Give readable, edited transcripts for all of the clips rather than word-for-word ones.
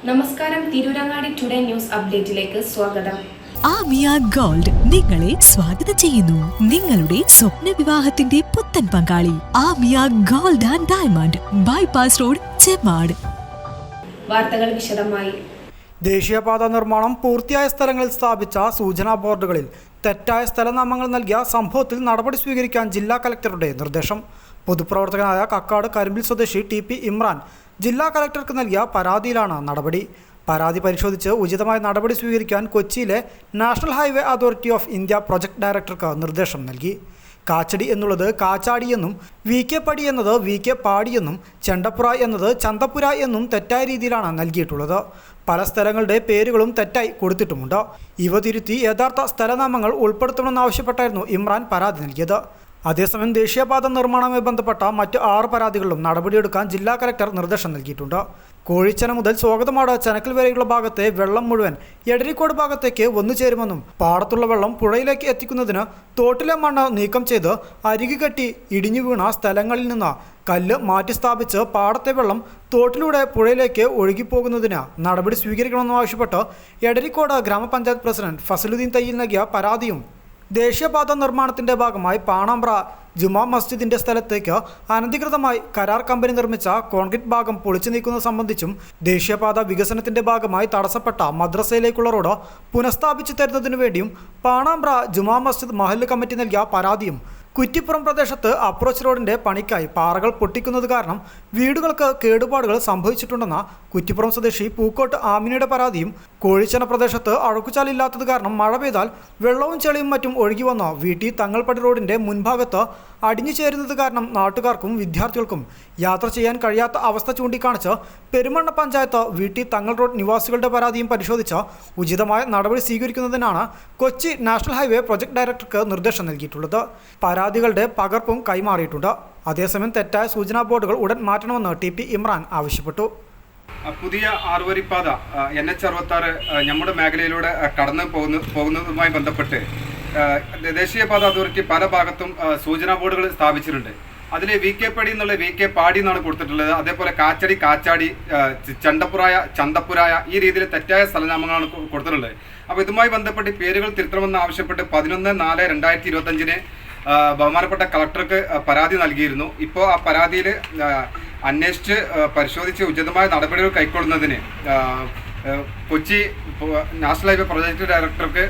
നമസ്കാരം, Tirurangadi today news അപ്ഡേറ്റിലേക്ക് സ്വാഗതം. Amiya gold നിങ്ങളെ സ്വാഗതം ചെയ്യുന്നു. നിങ്ങളുടെ സ്വപ്ന വിവാഹത്തിന്റെ പുത്തൻ പങ്കാളി Amiya gold and diamond, bypass road, Chemmad. വാർത്തകൾ വിശദമായി. ദേശീയപാത നിർമ്മാണം പൂർത്തിയായ സ്ഥലങ്ങളിൽ സ്ഥാപിച്ച സൂചനാ ബോർഡുകളിൽ തെറ്റായ സ്ഥലനാമങ്ങൾ നൽകിയ സംഭവത്തിൽ നടപടി സ്വീകരിക്കാൻ ജില്ലാ കലക്ടറുടെ നിർദ്ദേശം. പൊതുപ്രവർത്തകനായ കക്കാട് കരിമ്പിൽ സ്വദേശി TP ഇമ്രാൻ ജില്ലാ കലക്ടർക്ക് നൽകിയ പരാതിയിലാണ് നടപടി. പരാതി പരിശോധിച്ച് ഉചിതമായ നടപടി സ്വീകരിക്കാൻ കൊച്ചിയിലെ national highway authority of India project ഡയറക്ടർക്ക് നിർദ്ദേശം നൽകി. കാച്ചടി എന്നുള്ളത് കാച്ചാടി എന്നും VK പടി എന്നത് VK പാടി എന്നും ചെണ്ടപ്പുര എന്നത് ചന്തപ്പുര എന്നും തെറ്റായ രീതിയിലാണ് നൽകിയിട്ടുള്ളത്. പല സ്ഥലങ്ങളുടെ പേരുകളും തെറ്റായി കൊടുത്തിട്ടുമുണ്ട്. ഇവ തിരുത്തി യഥാർത്ഥ സ്ഥലനാമങ്ങൾ ഉൾപ്പെടുത്തണമെന്നാവശ്യപ്പെട്ടായിരുന്നു ഇമ്രാൻ പരാതി നൽകിയത്. അതേസമയം ദേശീയപാത നിർമ്മാണവുമായി ബന്ധപ്പെട്ട മറ്റ് 6 പരാതികളിലും നടപടിയെടുക്കാൻ ജില്ലാ കലക്ടർ നിർദ്ദേശം നൽകിയിട്ടുണ്ട്. കോഴിച്ചന മുതൽ സ്വാഗതമാട് ചനക്കൽ വരെയുള്ള ഭാഗത്തെ വെള്ളം മുഴുവൻ എടരിക്കോട് ഭാഗത്തേക്ക് വന്നു ചേരുമെന്നും പാടത്തുള്ള വെള്ളം പുഴയിലേക്ക് എത്തിക്കുന്നതിന് തോട്ടിലെ മണ്ണ് നീക്കം ചെയ്ത് അരികു കെട്ടി ഇടിഞ്ഞു വീണ സ്ഥലങ്ങളിൽ നിന്ന് കല്ല് മാറ്റി സ്ഥാപിച്ച് പാടത്തെ വെള്ളം തോട്ടിലൂടെ പുഴയിലേക്ക് ഒഴുകിപ്പോകുന്നതിന് നടപടി സ്വീകരിക്കണമെന്നും ആവശ്യപ്പെട്ട് എടരിക്കോട് ഗ്രാമപഞ്ചായത്ത് പ്രസിഡന്റ് ഫസലുദ്ദീൻ തയ്യിൽ നൽകിയ പരാതിയും ദേശീയപാത നിർമ്മാണത്തിന്റെ ഭാഗമായി പാണമ്പ്ര ജുമാ മസ്ജിദിന്റെ സ്ഥലത്തേക്ക് അനധികൃതമായി കരാർ കമ്പനി നിർമ്മിച്ച കോൺക്രീറ്റ് ഭാഗം പൊളിച്ചു നീക്കുന്നത് സംബന്ധിച്ചും ദേശീയപാത വികസനത്തിന്റെ ഭാഗമായി തടസ്സപ്പെട്ട മദ്രസയിലേക്കുള്ള റോഡ് പുനഃസ്ഥാപിച്ചു തരുന്നതിനു വേണ്ടിയും പാണമ്പ്ര ജുമാ മസ്ജിദ് മഹല്ല് കമ്മിറ്റി നൽകിയ പരാതിയും കുറ്റിപ്പുറം പ്രദേശത്ത് അപ്രോച്ച് റോഡിന്റെ പണിക്കായി പാറകൾ പൊട്ടിക്കുന്നത് കാരണം വീടുകൾക്ക് കേടുപാടുകൾ സംഭവിച്ചിട്ടുണ്ടെന്ന കുറ്റിപ്പുറം സ്വദേശി പൂക്കോട്ട് ആമിനയുടെ പരാതിയും കോഴിച്ചന പ്രദേശത്ത് അഴുക്കുചാലില്ലാത്തത് കാരണം മഴ പെയ്താൽ വെള്ളവും ചെളിയും മറ്റും ഒഴുകി വന്ന വീട്ടി തങ്ങൾപടി റോഡിന്റെ മുൻഭാഗത്ത് അടിഞ്ഞു ചേരുന്നത് കാരണം നാട്ടുകാർക്കും വിദ്യാർത്ഥികൾക്കും യാത്ര ചെയ്യാൻ കഴിയാത്ത അവസ്ഥ ചൂണ്ടിക്കാണിച്ച് പെരുമണ്ണ പഞ്ചായത്ത് വീട്ടി തങ്ങൾ റോഡ് നിവാസികളുടെ പരാതിയും പരിശോധിച്ച് ഉചിതമായ നടപടി സ്വീകരിക്കുന്നതിനാണ് കൊച്ചി നാഷണൽ ഹൈവേ പ്രൊജക്ട് ഡയറക്ടർക്ക് നിർദ്ദേശം നൽകിയിട്ടുള്ളത്. പരാതികളുടെ പകർപ്പും കൈമാറിയിട്ടുണ്ട്. അതേസമയം തെറ്റായ സൂചനാ ബോർഡുകൾ ഉടൻ മാറ്റണമെന്ന് TP ഇമ്രാൻ ആവശ്യപ്പെട്ടു. പുതിയ 6 വരിപ്പാത NH66 നമ്മുടെ മേഖലയിലൂടെ കടന്നു പോകുന്നതുമായി ബന്ധപ്പെട്ട് ദേശീയപാത അതോറിറ്റി പല ഭാഗത്തും സൂചനാ ബോർഡുകൾ സ്ഥാപിച്ചിട്ടുണ്ട്. അതിൽ VK പടി എന്നുള്ള VK പാടി എന്നാണ് കൊടുത്തിട്ടുള്ളത്. അതേപോലെ കാച്ചടി കാച്ചാടി, ചണ്ടപ്പുരായ ചന്തപ്പുരായ, ഈ രീതിയിൽ തെറ്റായ സ്ഥലനാമങ്ങളാണ് കൊടുത്തിട്ടുള്ളത്. അപ്പോൾ ഇതുമായി ബന്ധപ്പെട്ട് പേരുകൾ തിരുത്തണമെന്ന് ആവശ്യപ്പെട്ട് 11/4/2025 ബഹുമാനപ്പെട്ട കളക്ടർക്ക് പരാതി നൽകിയിരുന്നു. ഇപ്പോൾ ആ പരാതിയിൽ അന്വേഷിച്ച് പരിശോധിച്ച് ഉചിതമായ നടപടികൾ കൈക്കൊള്ളുന്നതിന് കൊച്ചി നാഷണൽ ഹൈവേ പ്രൊജക്ട് ഡയറക്ടർക്ക്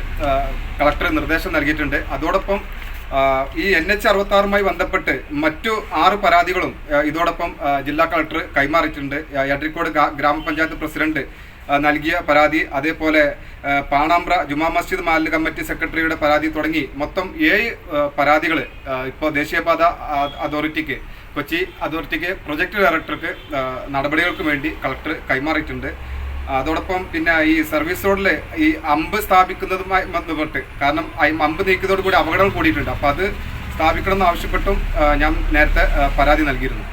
കളക്ടർ നിർദ്ദേശം നൽകിയിട്ടുണ്ട്. അതോടൊപ്പം ഈ NH66മായി ബന്ധപ്പെട്ട് മറ്റു 6 പരാതികളും ഇതോടൊപ്പം ജില്ലാ കളക്ടർ കൈമാറിയിട്ടുണ്ട്. എടരിക്കോട് ഗ്രാമപഞ്ചായത്ത് പ്രസിഡന്റ് നൽകിയ പരാതി, അതേപോലെ പാണാമ്പ്ര ജുമാ മസ്ജിദ് മഹല്ല് കമ്മിറ്റി സെക്രട്ടറിയുടെ പരാതി തുടങ്ങി മൊത്തം 7 പരാതികൾ ഇപ്പോൾ ദേശീയപാത അതോറിറ്റിക്ക്, കൊച്ചി അതോറിറ്റിക്ക് പ്രൊജക്ട് ഡയറക്ടർക്ക് നടപടികൾക്ക് വേണ്ടി കളക്ടർ കൈമാറിയിട്ടുണ്ട്. അതോടൊപ്പം പിന്നെ ഈ സർവീസ് റോഡിൽ ഈ അമ്പ് സ്ഥാപിക്കുന്നതുമായി ബന്ധപ്പെട്ട്, കാരണം അമ്പ് നീക്കുന്നതോടുകൂടി അപകടങ്ങൾ കൂടിയിട്ടുണ്ട്. അപ്പോൾ അത് സ്ഥാപിക്കണമെന്ന് ആവശ്യപ്പെട്ടും ഞാൻ നേരത്തെ പരാതി നൽകിയിരുന്നു.